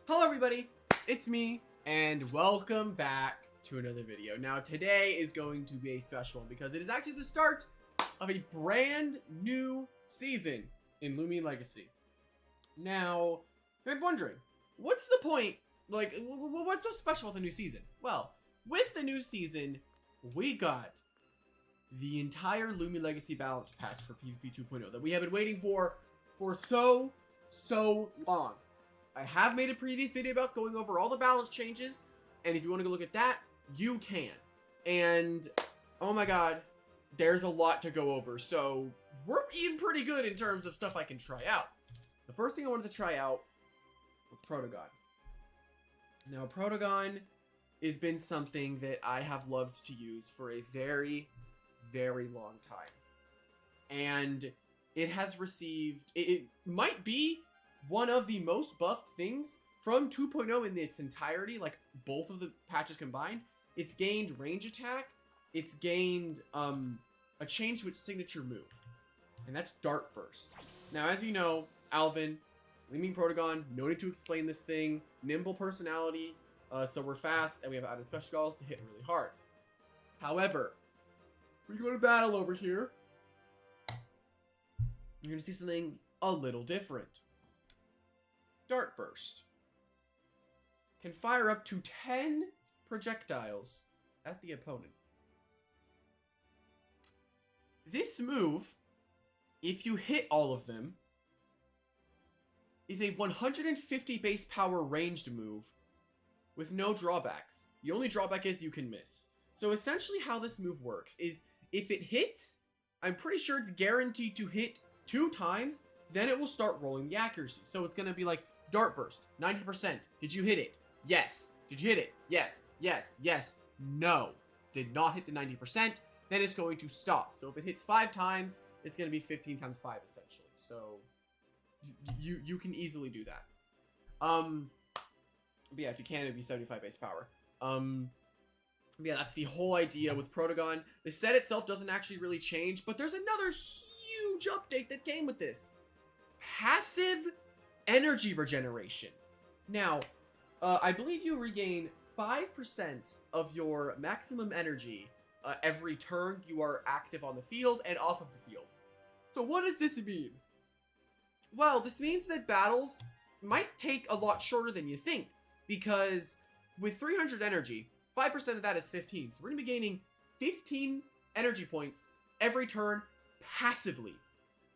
Hello everybody, it's me, and welcome back to another video. Now today is going to be a special one because it is actually the start of a brand new season in Loomian Legacy. Now, I'm wondering, what's the point, like, what's so special with the new season? Well, with the new season, we got the entire Loomian Legacy balance patch for PvP 2.0 that we have been waiting for so long. I have made a previous video about going over all the balance changes, and if you want to go look at that, you can. And, oh my god, there's a lot to go over, so we're being pretty good in terms of stuff I can try out. The first thing I wanted to try out was Protogon. Now, Protogon has been something that I have loved to use for a very, very long time. And it has received, it might be one of the most buffed things from 2.0 in its entirety, like both of the patches combined. It's gained range attack, it's gained a change to its signature move, and that's Dart Burst. Now, as you know, Alvin, Loomian Protogon, no need to explain this thing, nimble personality, so we're fast, and we have added special calls to hit really hard. However, we go to battle over here, you're going to see something a little different. Dart Burst can fire up to 10 projectiles at the opponent. This move, if you hit all of them, is a 150 base power ranged move with no drawbacks. The only drawback is you can miss. So essentially how this move works is if it hits, I'm pretty sure it's guaranteed to hit 2 times, then it will start rolling the accuracy. So it's going to be like, Dart Burst, 90%. Did you hit it? Yes. Did you hit it? Yes. Yes. Yes. No. Did not hit the 90%. Then it's going to stop. So if it hits 5 times, it's going to be 15 times 5 essentially. So you can easily do that. But yeah, if you can, it'd be 75 base power. But yeah, that's the whole idea with Protogon. The set itself doesn't actually really change, but there's another huge update that came with this. Passive energy regeneration. Now, I believe you regain 5% of your maximum energy every turn you are active on the field and off of the field. So what does this mean? Well, this means that battles might take a lot shorter than you think, because with 300 energy, 5% of that is 15. So we're going to be gaining 15 energy points every turn passively.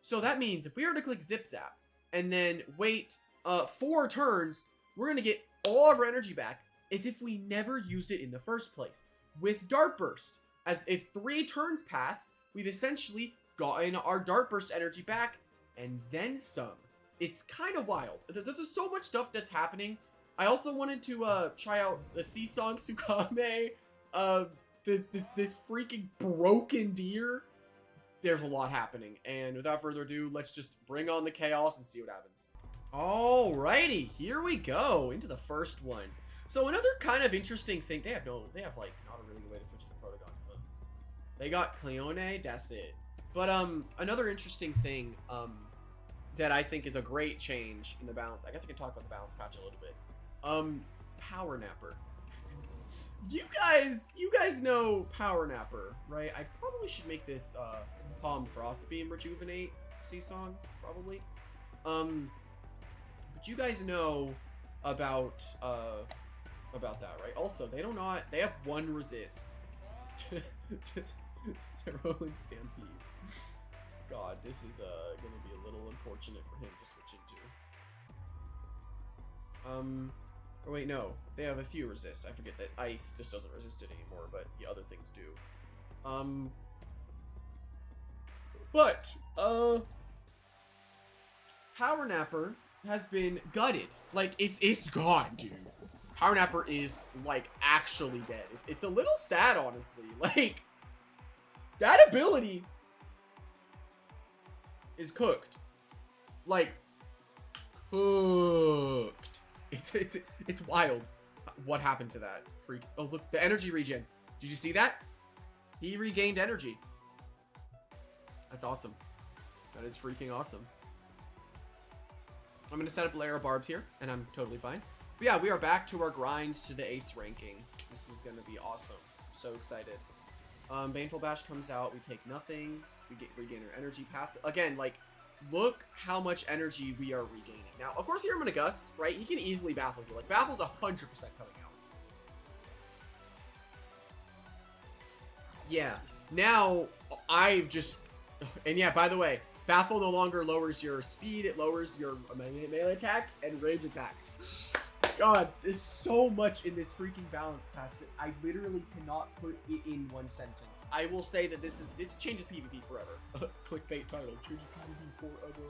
So that means if we were to click Zip Zap, and then wait 4 turns, we're going to get all of our energy back as if we never used it in the first place. With Dart Burst, as if 3 turns pass, we've essentially gotten our Dart Burst energy back, and then some. It's kind of wild. There's just so much stuff that's happening. I also wanted to try out the Speedersonicv, this freaking broken deer. There's a lot happening, and without further ado, let's just bring on the chaos and see what happens. Alrighty, here we go into the first one. So another kind of interesting thing, they have like not a really good way to switch to Protogon. They got Clionae, that's it. But another interesting thing that I think is a great change in the balance. I guess I can talk about the balance patch a little bit. Power Napper. You guys know Power Napper, right? I probably should make this Palm Frostbeam Rejuvenate C-Song, probably. But you guys know about that, right? Also, they have 1 resist to Rolling Stampede. God, this is gonna be a little unfortunate for him to switch into. Or wait, no. They have a few resists. I forget that ice just doesn't resist it anymore, but the other things do. Power Napper has been gutted. Like, it's gone, dude. Power Napper is, like, actually dead. It's a little sad, honestly. Like, that ability is cooked. Like, cooked. It's wild what happened to that freak. Oh, look, the energy regen. Did you see that? He regained energy. That's awesome. That is freaking awesome. I'm going to set up a layer of barbs here, and I'm totally fine. But yeah, we are back to our grinds to the ace ranking. This is gonna be awesome. I'm so excited. Baneful Bash comes out. We take nothing. We regain our energy passive. Again, like, look how much energy we are regaining. Now, of course, here I'm gonna Gust, right? He can easily Baffle you. Like, Baffle's 100% coming out. Yeah. Now, I've just... And yeah, by the way, Baffle no longer lowers your speed. It lowers your melee attack and range attack. God, there's so much in this freaking balance patch that I literally cannot put it in one sentence. I will say that this changes PvP forever. Clickbait title, changes PvP forever.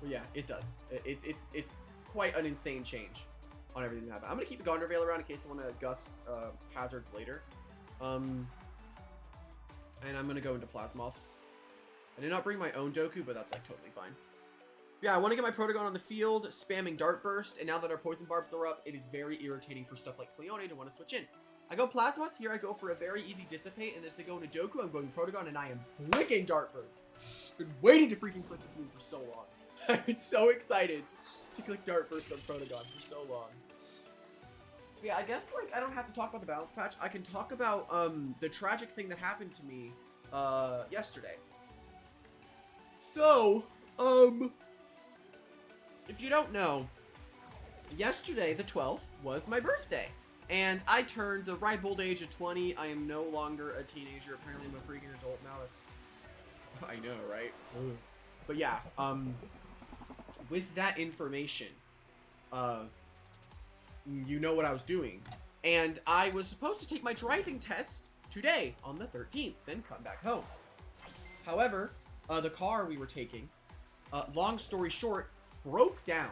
Well, yeah, it does. It's quite an insane change on everything that happened. I'm gonna keep the Gondor Veil around in case I want to Gust hazards later. And I'm gonna go into Plasmoth. I did not bring my own Doku, but that's like totally fine. Yeah, I want to get my Protogon on the field, spamming Dart Burst, and now that our Poison Barbs are up, it is very irritating for stuff like Clionae to want to switch in. I go Plasmoth, here I go for a very easy Dissipate, and if they go into Doku, I'm going Protogon, and I am clicking Dart Burst. Been waiting to freaking click this move for so long. I've been so excited to click Dart Burst on Protogon for so long. Yeah, I guess, like, I don't have to talk about the balance patch. I can talk about, the tragic thing that happened to me, yesterday. So, if you don't know, yesterday, the 12th, was my birthday. And I turned the ripe old age of 20. I am no longer a teenager. Apparently, I'm a freaking adult now. That's... I know, right? But yeah, with that information, you know what I was doing. And I was supposed to take my driving test today on the 13th, then come back home. However, the car we were taking, long story short, broke down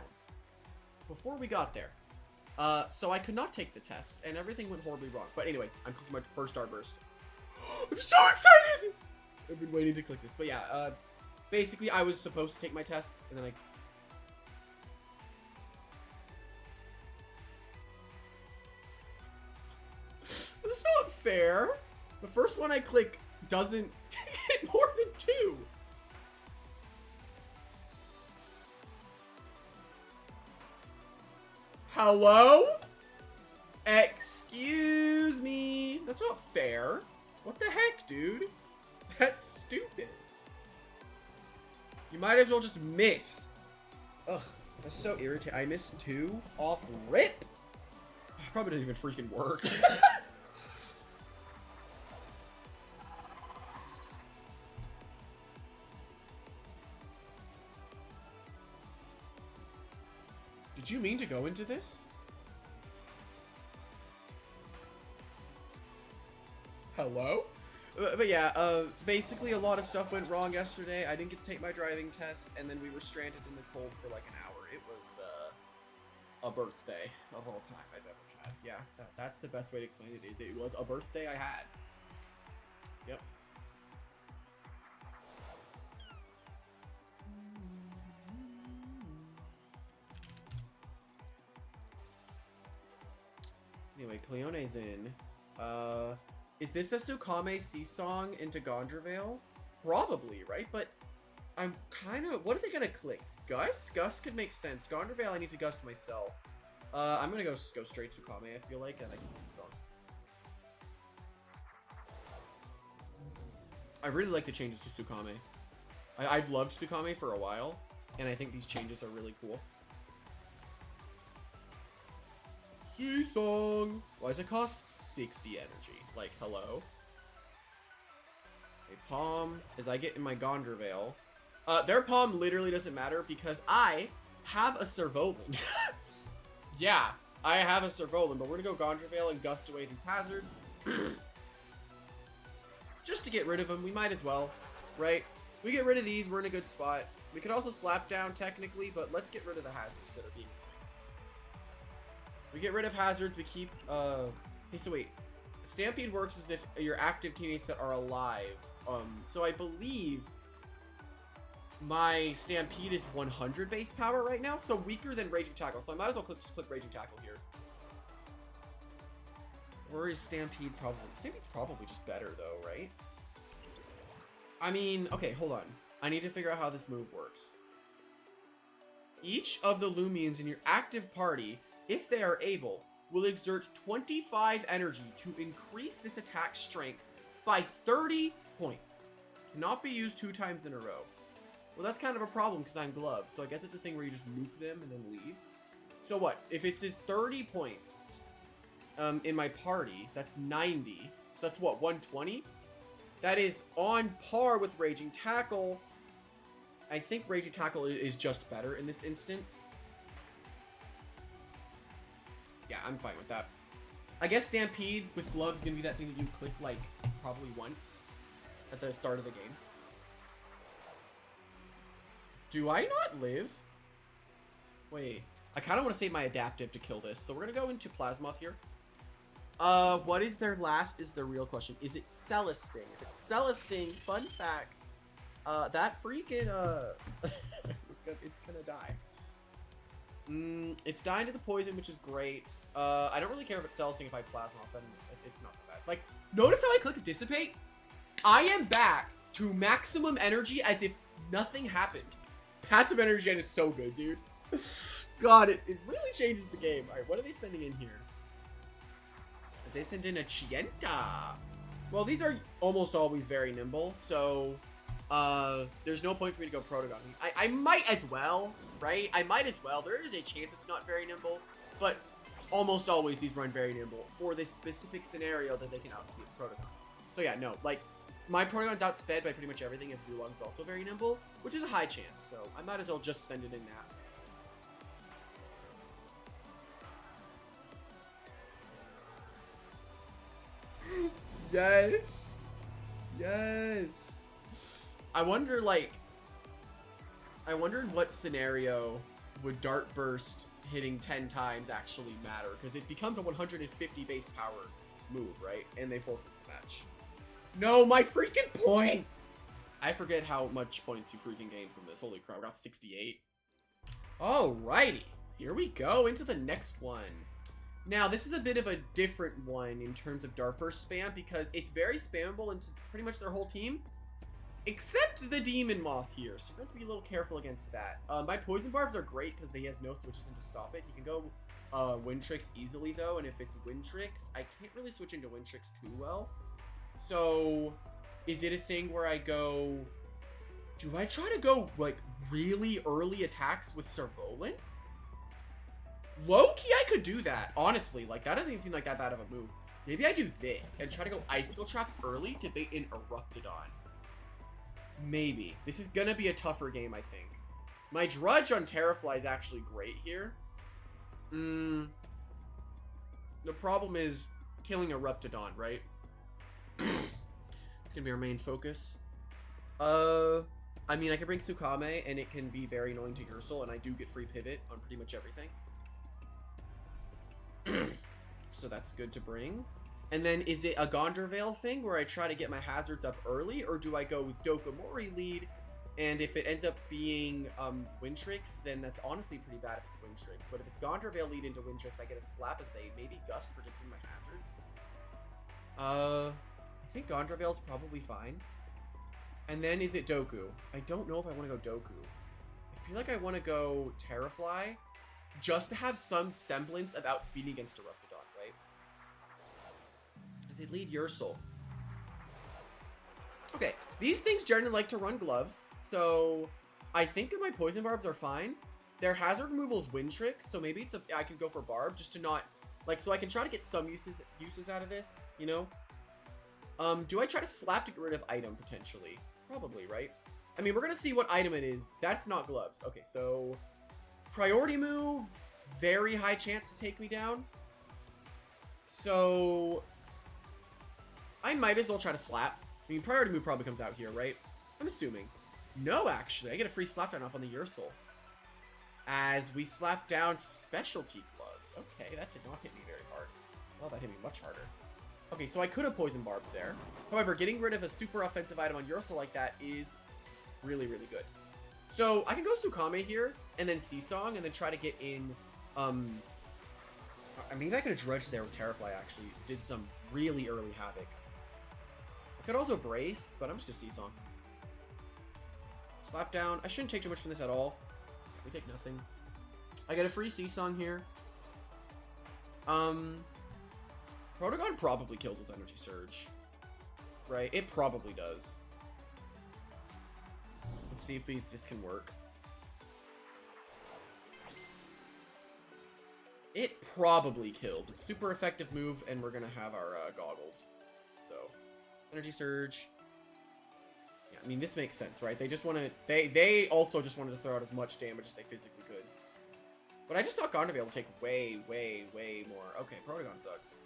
before we got there. So I could not take the test, and everything went horribly wrong. But anyway, I'm clicking my first Dart Burst. I'm so excited! I've been waiting to click this. But yeah, basically I was supposed to take my test, and then I... This is not fair. The first one I click doesn't get more than 2. Hello? Excuse me. That's not fair. What the heck, dude? That's stupid. You might as well just miss. Ugh, that's so irritating. I missed 2 off rip. Probably doesn't even freaking work. Did you mean to go into this? Hello? But yeah, basically a lot of stuff went wrong yesterday. I didn't get to take my driving test, and then we were stranded in the cold for like an hour. It was, a birthday of all time I've ever had. Yeah, that's the best way to explain it, is it was a birthday I had. Yep. Anyway, Clionae's in. Is this a Tsukame Sea Song into Gondor Veil? Probably, right? But I'm kind of... What are they going to click? Gust? Gust could make sense. Gondor Veil, I need to Gust myself. I'm going to go straight Tsukame, I feel like, and I can Sea Song. I really like the changes to Tsukame. I've loved Tsukame for a while, and I think these changes are really cool. Sea Song. Why does it cost 60 energy? Like, hello? A Palm. As I get in my Gondor Veil. Their Palm literally doesn't matter because I have a Servolan. Yeah, I have a Servolan, but we're gonna go Gondor Veil and Gust away these hazards. Just to get rid of them, we might as well, right? We get rid of these, we're in a good spot. We could also slap down technically, but let's get rid of the hazards that are being... We get rid of hazards, we keep, hey, so wait. Stampede works as if your active teammates that are alive. So I believe my Stampede is 100 base power right now, so weaker than Raging Tackle. So I might as well just click Raging Tackle here. Or is Stampede probably... Stampede's probably just better, though, right? I mean, okay, hold on. I need to figure out how this move works. Each of the Loomians in your active party if they are able, will exert 25 energy to increase this attack strength by 30 points. Cannot be used 2 times in a row. Well, that's kind of a problem because I'm gloves, so I guess it's a thing where you just nuke them and then leave. So what? If it's his 30 points in my party, that's 90. So that's what, 120? That is on par with Raging Tackle. I think Raging Tackle is just better in this instance. Yeah, I'm fine with that. I guess Stampede with gloves is going to be that thing that you click, like, probably once at the start of the game. Do I not live? Wait. I kind of want to save my adaptive to kill this, so we're going to go into Plasmoth here. What is their last is the real question. Is it Celesting? If it's Celesting, fun fact, that freaking, it's gonna die. It's dying to the poison, which is great. I don't really care if it's Celesting if I Plasmoth, then it's not that bad. Like, notice how I click Dissipate? I am back to maximum energy as if nothing happened. Passive energy gen is so good, dude. God, it really changes the game. Alright, what are they sending in here? They send in a Chienta. Well, these are almost always very nimble, so there's no point for me to go Protogon. I might as well, right? I might as well. There is a chance it's not very nimble, but almost always these run very nimble for this specific scenario that they can outspeed Protogon. So yeah, no, like, my Protogon's outsped by pretty much everything if Zulong's also very nimble, which is a high chance, so I might as well just send it in that. Yes. Yes. I wonder, like, I wondered what scenario would Dart Burst hitting 10 times actually matter, because it becomes a 150 base power move, right? And they forfeit the match. No, my freaking points! I forget how much points you freaking gained from this. Holy crap, I got 68. Alrighty. Here we go into the next one. Now, this is a bit of a different one in terms of Dart Burst spam because it's very spammable into pretty much their whole team, except the Demon Moth here, so we're going to be a little careful against that. My Poison Barbs are great because he has no switches in to stop it. He can go Wintrix easily, though, and if it's Wintrix, I can't really switch into Wintrix too well. So, is it a thing where I go... Do I try to go, like, really early attacks with Servolan? Low-key, I could do that, honestly. Like, that doesn't even seem like that bad of a move. Maybe I do this and try to go Icicle Traps early to bait in Eruptodon. Maybe. This is gonna be a tougher game, I think. My Drudge on Terrafly is actually great here. The problem is killing Eruptodon, right? It's gonna be our main focus. I mean, I can bring Tsukame, and it can be very annoying to Ursul, and I do get free pivot on pretty much everything. So that's good to bring. And then is it a Gondorvale thing where I try to get my hazards up early, or do I go with Dokomori lead? And if it ends up being Wintrix, then that's honestly pretty bad if it's Wintrix. But if it's Gondorvale lead into Wintrix, I get a slap as they maybe Gust predicting my hazards. I think Gondorvale's probably fine. And then is it Doku? I don't know if I want to go Doku. I feel like I want to go Terrafly, just to have some semblance of outspeeding against Eruptodon, right? As it lead Ursul. Okay, these things generally like to run gloves, so I think that my Poison Barbs are fine. Their hazard removal is Wintrix, so maybe it's I can go for Barb just to not, like, so I can try to get some uses out of this, you know? Do I try to slap to get rid of item, potentially? Probably, right? I mean, we're gonna see what item it is. That's not gloves. Okay, so priority move, very high chance to take me down. So I might as well try to slap. I mean, priority move probably comes out here, right? I'm assuming. No, actually, I get a free slap down off on the Ursul. As we slap down specialty gloves. Okay, that did not hit me very hard. Well, that hit me much harder. Okay, so I could have Poison Barbed there. However, getting rid of a super offensive item on Ursul like that is really, really good. So I can go Tsukame here, and then Seasong, and then try to get in, I mean, I could have Drudged there with Terrafly, actually. Did some really early havoc. I could also Brace, but I'm just gonna Seasong. Slap down. I shouldn't take too much from this at all. We take nothing. I get a free Seasong here. Protogon probably kills with Energy Surge. Right? It probably does. Let's see if this can work. It probably kills. It's a super effective move, and we're gonna have our goggles. So, Energy Surge. Yeah, I mean, this makes sense, right? They just want to... They also just wanted to throw out as much damage as they physically could. But I just thought Gone to be able to take way, way, way more. Okay, Protogon sucks.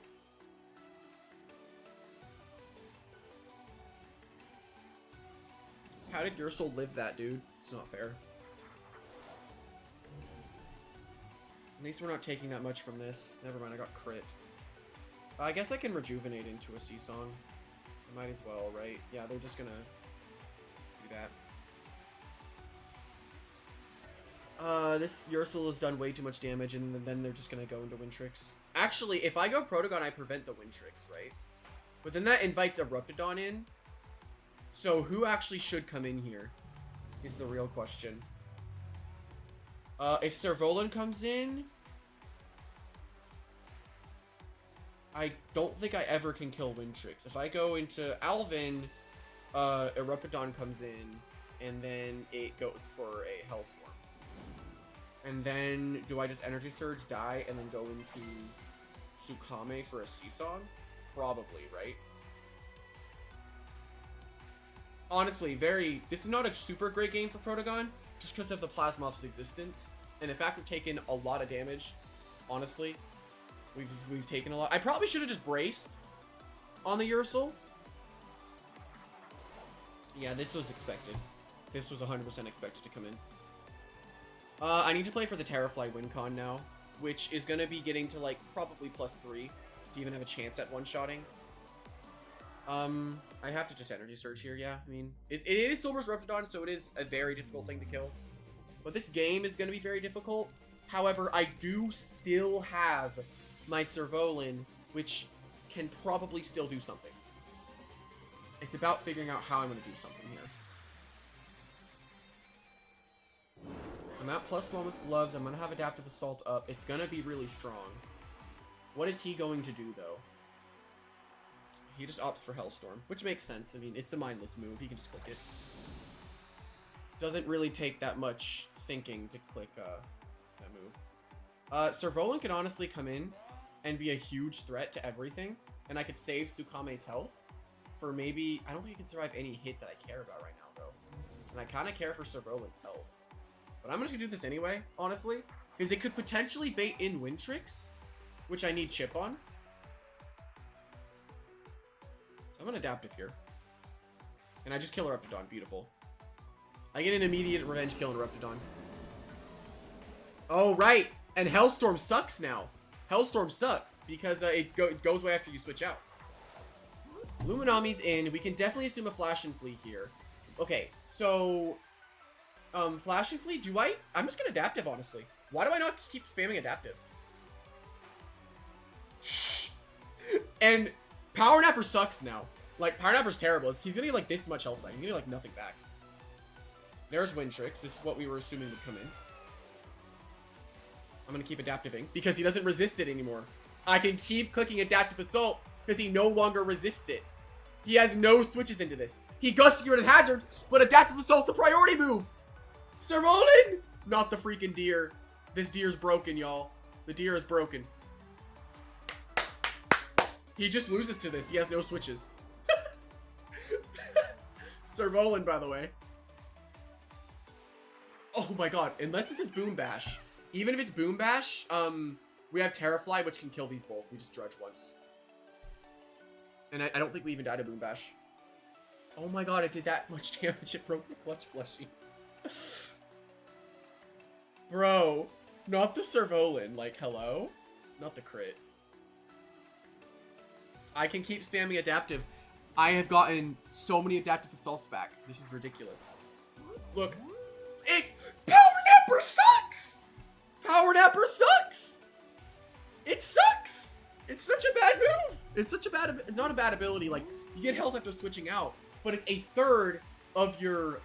How did your soul live that, dude? It's not fair. At least we're not taking that much from this. Never mind, I got crit. I guess I can rejuvenate into a sea song. I might as well, right? Yeah, they're just gonna do that. This Ursul has done way too much damage, and then they're just gonna go into Wintrix. Actually, if I go Protogon, I prevent the Wintrix, right? But then that invites Eruptodon in. So who actually should come in here is the real question. If Servolan comes in, I don't think I ever can kill Wintrix. If I go into Alvin, Eruptodon comes in, and then it goes for a Hellstorm. And then, do I just Energy Surge, die, and then go into Tsukame for a Seesaw? Probably, right? Honestly, this is not a super great game for Protogon, just because of the Plasmoth's existence. And in fact, we've taken a lot of damage, honestly. We've taken a lot. I probably should have just braced on the Ursul. Yeah, this was expected. This was 100% expected to come in. I need to play for the Terrafly win con now, which is going to be getting to, like, probably +3 to even have a chance at one-shotting. I have to just Energy Surge here, yeah. I mean, it is Silver's Eruptodon, so it is a very difficult thing to kill. But this game is going to be very difficult. However, I do still have my Servolan, which can probably still do something. It's about figuring out how I'm going to do something here. I'm at +1 with gloves. I'm going to have Adaptive Assault up. It's going to be really strong. What is he going to do, though? He just opts for Hellstorm, which makes sense. I mean, it's a mindless move. He can just click it. Doesn't really take that much thinking to click that move. Servolan can honestly come in and be a huge threat to everything. And I could save Tsukame's health for maybe... I don't think he can survive any hit that I care about right now, though. And I kind of care for Servolan's health. But I'm just going to do this anyway, honestly. Because it could potentially bait in Wintrix, which I need chip on. I'm gonna Adaptive here. And I just kill Eruptodon. Beautiful. I get an immediate revenge kill on Eruptodon. Oh, right. And Hellstorm sucks now. Hellstorm sucks because it goes away after you switch out. Luminami's in. We can definitely assume a Flash and Flee here. Okay, so... Flash and Flee, I'm just gonna Adaptive, honestly. Why do I not just keep spamming Adaptive? Shh. And... Power Napper sucks now. Like, Power Napper's terrible. He's gonna get, like, this much health back. He's gonna get, like, nothing back. There's Wintrix. This is what we were assuming would come in. I'm gonna keep Adaptiving because he doesn't resist it anymore. I can keep clicking Adaptive Assault because he no longer resists it. He has no switches into this. He Gust to get rid of hazards, but Adaptive Assault's a priority move! Servolan! Not the freaking deer. This deer's broken, y'all. The deer is broken. He just loses to this. He has no switches. Servolan, by the way. Oh my god. Unless this is Boom Bash. Even if it's Boom Bash, we have Terrafly, which can kill these both. We just Drudge once. And I don't think we even died of Boom Bash. Oh my god, it did that much damage. It broke the Clutch Plushie. Bro. Not the Servolan. Like, hello? Not the crit. I can keep spamming Adaptive. I have gotten so many Adaptive Assaults back. This is ridiculous. Look. Power Napper sucks! Power Napper sucks! It sucks! It's such a bad move! It's such a bad... Not a bad ability. Like, you get health after switching out. But it's a third of your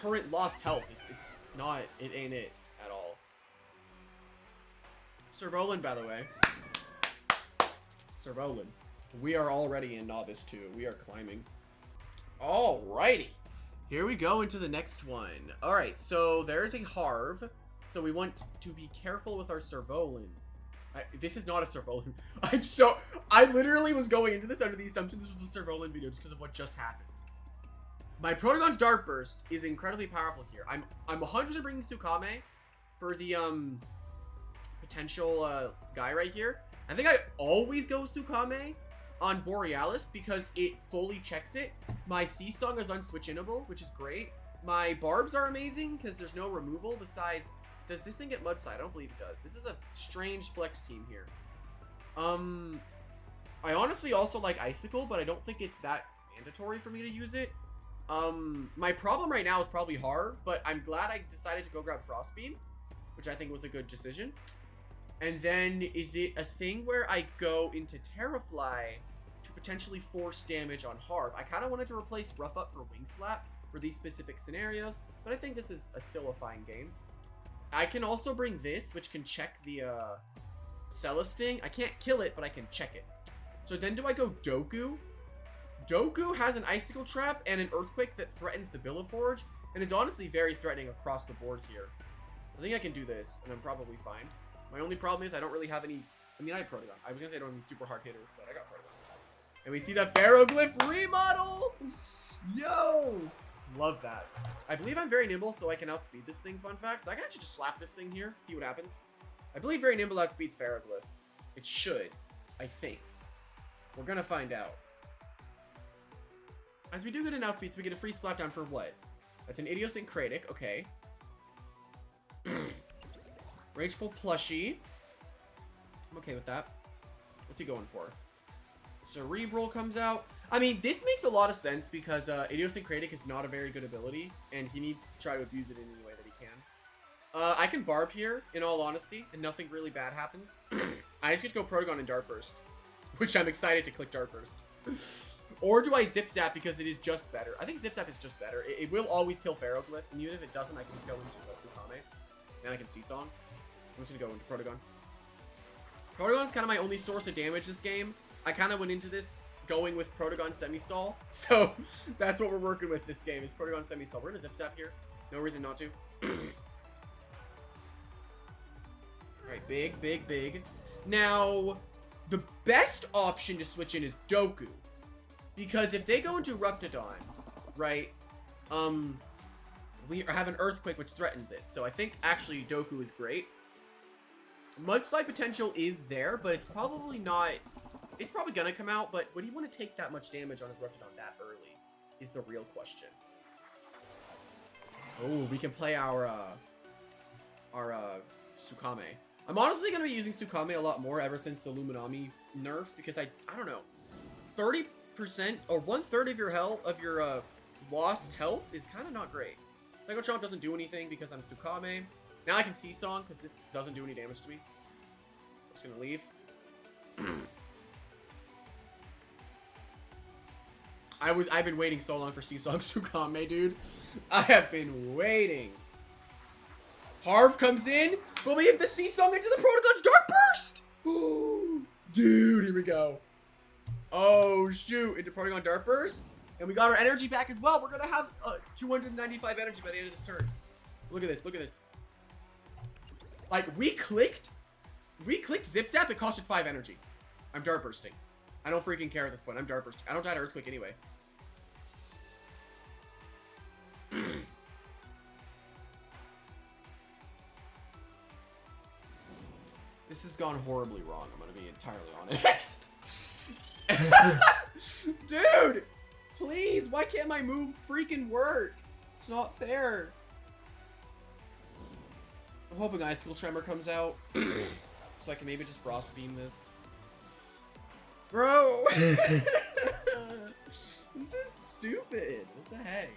current lost health. It's not... It ain't it at all. Servolan, by the way. Servolin. We are already in Novice 2. We are climbing. Alrighty. Here we go into the next one. Alright, so there's a Harv. So we want to be careful with our Servolin. This is not a Servolin. I literally was going into this under the assumption this was a Servolin video just because of what just happened. My Protogon's Dark Burst is incredibly powerful here. I'm 100% bringing Tsukame for the potential guy right here. I think I always go Tsukame on Borealis because it fully checks it. My Seasong is unswitch-inable, which is great. My Barbs are amazing because there's no removal. Besides, does this thing get Mudslide? I don't believe it does. This is a strange flex team here. I honestly also like Icicle, but I don't think it's that mandatory for me to use it. My problem right now is probably Harv, but I'm glad I decided to go grab Frostbeam, which I think was a good decision. And then, is it a thing where I go into Terrafly to potentially force damage on Harv? I kind of wanted to replace Rough Up for Wing Slap for these specific scenarios, but I think this is still a fine game. I can also bring this, which can check the Celesting. I can't kill it, but I can check it. So then do I go Doku? Doku has an Icicle Trap and an Earthquake that threatens the Billiforge, and is honestly very threatening across the board here. I think I can do this, and I'm probably fine. My only problem is I don't really have any... I mean, I have Protogon. I was going to say I don't have any super hard hitters, but I got Protogon. And we see the Ferroglyph remodel! Yo! Love that. I believe I'm very nimble, so I can outspeed this thing, fun fact. So I can actually just slap this thing here, see what happens. I believe very nimble outspeeds Ferroglyph. It should, I think. We're going to find out. As we do get an outspeed, so we get a free slapdown for what? That's an Idiosyncratic, okay. Rageful Plushie. I'm okay with that. What's he going for? Cerebral comes out. I mean, this makes a lot of sense because Idiosyncratic is not a very good ability, and he needs to try to abuse it in any way that he can. I can Barb here, in all honesty, and nothing really bad happens. I just get to go Protogon and Dart Burst, which I'm excited to click Dart Burst. Or do I Zip Zap because it is just better? I think Zip Zap is just better. It will always kill Ferroglyph, and even if it doesn't, I can just go into Tsukame, and I can Seasong. I'm just gonna go into Protogon. Protogon's kind of my only source of damage this game. I kind of went into this going with Protogon Semi-Stall, so that's what we're working with this game, is Protogon Semi-Stall. We're gonna Zip Zap here. No reason not to. Alright, big, big, big. Now, the best option to switch in is Doku. Because if they go into Ruptidon, right, we have an Earthquake which threatens it. So I think actually Doku is great. Mudslide potential is there, but it's probably not... It's probably gonna come out, but would he want to take that much damage on his Ruptidon that early? Is the real question. Oh, we can play our Tsukame. I'm honestly gonna be using Tsukame a lot more ever since the Luminami nerf, because I don't know, 30% or 1/3 of your health of your lost health is kind of not great. Psycho Chomp doesn't do anything because I'm Tsukame. Now I can Seasong because this doesn't do any damage to me. I'm just gonna leave. I've been waiting so long for Seasong Tsukame, dude. I have been waiting. Harv comes in, but we have the Seasong into the Protogon's Dark Burst! Ooh, dude, here we go. Oh, shoot, into Protogon Dark Burst. And we got our energy back as well. We're going to have 295 energy by the end of this turn. Look at this, look at this. Like, we clicked Zip Zap, it costed 5 energy. I'm Dark Bursting. I don't freaking care at this point. I'm Dark Bursting. I don't die to Earthquake anyway. This has gone horribly wrong, I'm gonna be entirely honest. Dude! Please, why can't my moves freaking work? It's not fair. I'm hoping Icicle Tremor comes out, so I can maybe just Frost Beam this. Bro! This is stupid. What the heck?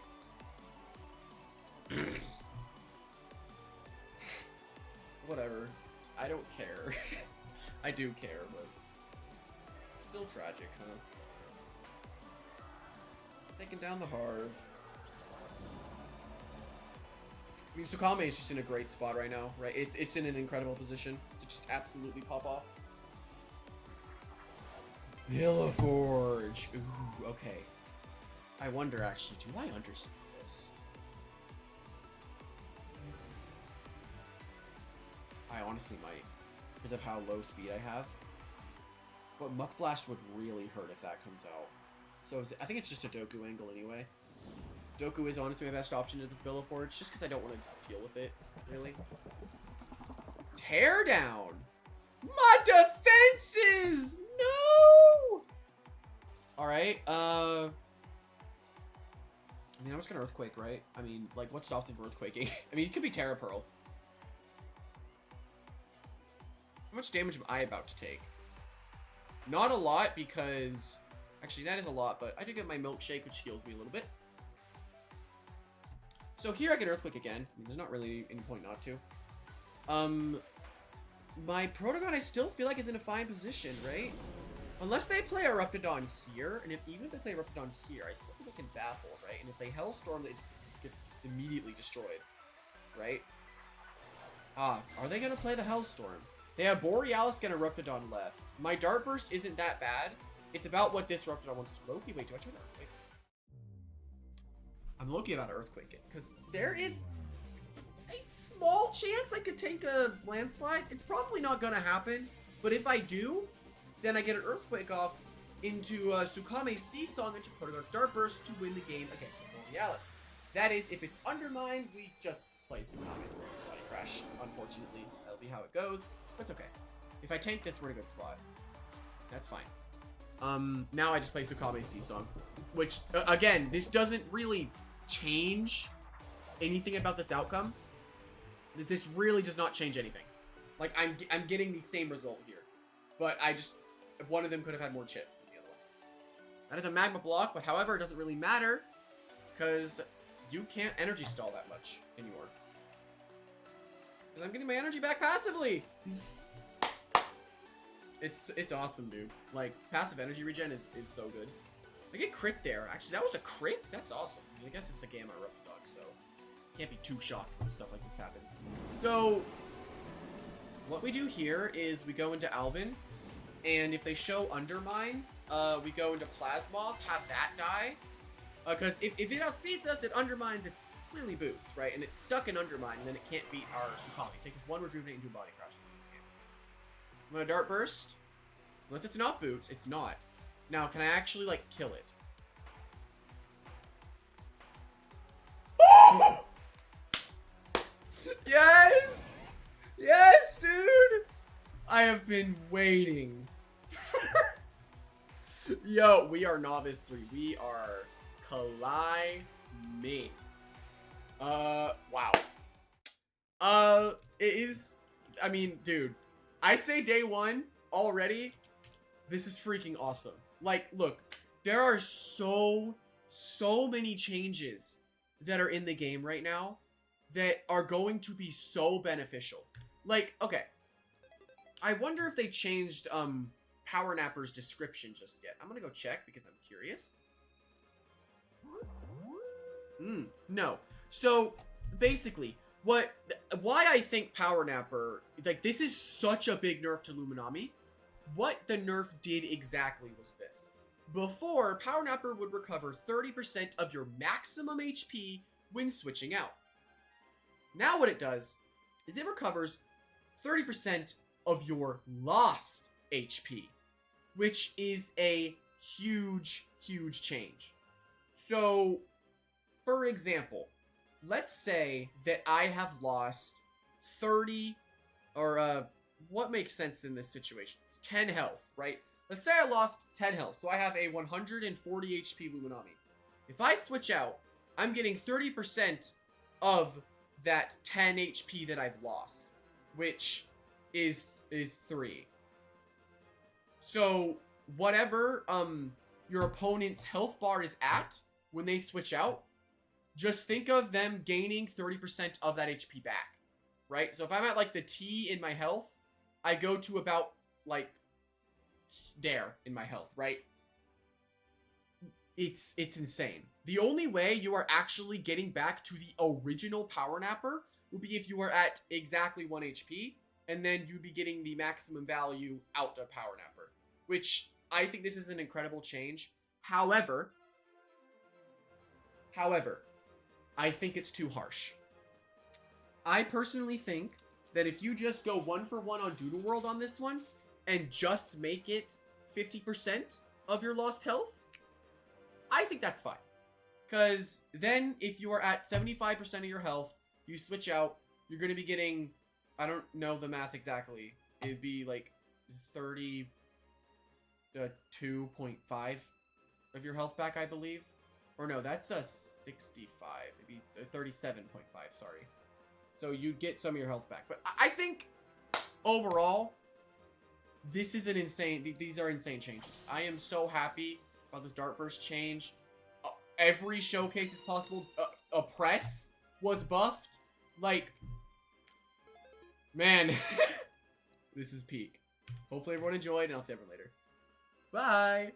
Whatever. I don't care. I do care, but still tragic, huh? Taking down the Harv. I mean, Tsukame is just in a great spot right now, right? It's in an incredible position to just absolutely pop off. Villaforge. Ooh, okay. I wonder, actually, do I underspeed this? I honestly might, because of how low speed I have. But Muck Blast would really hurt if that comes out. So I think it's just a Doku angle anyway. Doku is honestly my best option to this Villaforge, just because I don't want to deal with it, really. Tear down! My defenses! No! Alright, I mean, I'm just gonna Earthquake, right? I mean, like, what stops him from Earthquaking? I mean, it could be Terra Pearl. How much damage am I about to take? Not a lot, because... Actually, that is a lot, but I do get my Milkshake, which heals me a little bit. So here I get Earthquake again. I mean, there's not really any point not to. My Protogon, I still feel like is in a fine position, right? Unless they play Eruptodon here, and even if they play Eruptodon here, I still think they can baffle, right? And if they Hellstorm, they just get immediately destroyed, right? Ah, are they going to play the Hellstorm? They have Borealis and Eruptodon left. My Dart Burst isn't that bad. It's about what this Eruptodon wants to Loki. Wait, do I turn Earthquake? I'm Loki about to Earthquake it, because there is a small chance I could take a Landslide. It's probably not going to happen, but if I do, then I get an Earthquake off into Tsukame Seasong into Protogon's Dart Burst to win the game against Borealis. That is, if it's Undermine, we just play Tsukame Body Crash. Unfortunately, that'll be how it goes. That's okay. If I tank this, we're in a good spot. That's fine. Now I just play Tsukame Seasong, which, again, this doesn't really change anything about this outcome. This really does not change anything. Like, I'm getting the same result here, but one of them could have had more chip than the other one. That is a Magma Block, but however, it doesn't really matter, because you can't energy stall that much anymore. Because I'm getting my energy back passively! It's awesome, dude. Like, passive energy regen is so good. I get crit there. Actually, that was a crit? That's awesome. I mean, I guess it's a Gamma Eruptodon, so can't be too shocked when stuff like this happens. So, what we do here is we go into Alvin, and if they show Undermine, we go into Plasmoth, have that die. Because if it outspeeds us, it undermines its clearly boots, right? And it's stuck in Undermine, and then it can't beat our Tsukame. Take this one Rejuvenate and do Body Crash. I'm gonna Dart Burst. Unless it's not boots, it's not. Now, can I actually, like, kill it? Yes! Yes, dude! I have been waiting. Yo, we are Novice 3. We are climbing. Wow. It is, I mean, dude, I say day one already. This is freaking awesome. Like, look, there are so many changes that are in the game right now that are going to be so beneficial. Like, okay, I wonder if they changed Power Napper's description just yet. I'm gonna go check because I'm curious. No. So basically, why I think Power Napper, like, this is such a big nerf to Luminami. What the nerf did exactly was this. Before, Power Napper would recover 30% of your maximum HP when switching out. Now what it does is it recovers 30% of your lost HP, which is a huge, huge change. So, for example, let's say that I have lost 30, or what makes sense in this situation? It's 10 health, right? Let's say I lost 10 health, so I have a 140 HP Luminami. If I switch out, I'm getting 30% of that 10 HP that I've lost, which is 3. So whatever your opponent's health bar is at when they switch out, just think of them gaining 30% of that HP back, right? So if I'm at, like, the T in my health, I go to about, like, there in my health, right? It's insane. The only way you are actually getting back to the original Power Napper would be if you were at exactly 1 HP, and then you'd be getting the maximum value out of Power Napper, which I think this is an incredible change. However, I think it's too harsh. I personally think that if you just go 1-for-1 on Doodle World on this one, and just make it 50% of your lost health, I think that's fine. Because then, if you are at 75% of your health, you switch out, you're going to be getting, I don't know the math exactly, it'd be like 32.5 of your health back, I believe. Or no, that's a 65. It'd be 37.5, sorry. So you'd get some of your health back. But I think, overall, this is an insane, these are insane changes. I am so happy about this Dart Burst change. Every showcase is possible. Oppress was buffed. Like, man, this is peak. Hopefully everyone enjoyed, and I'll see everyone later. Bye!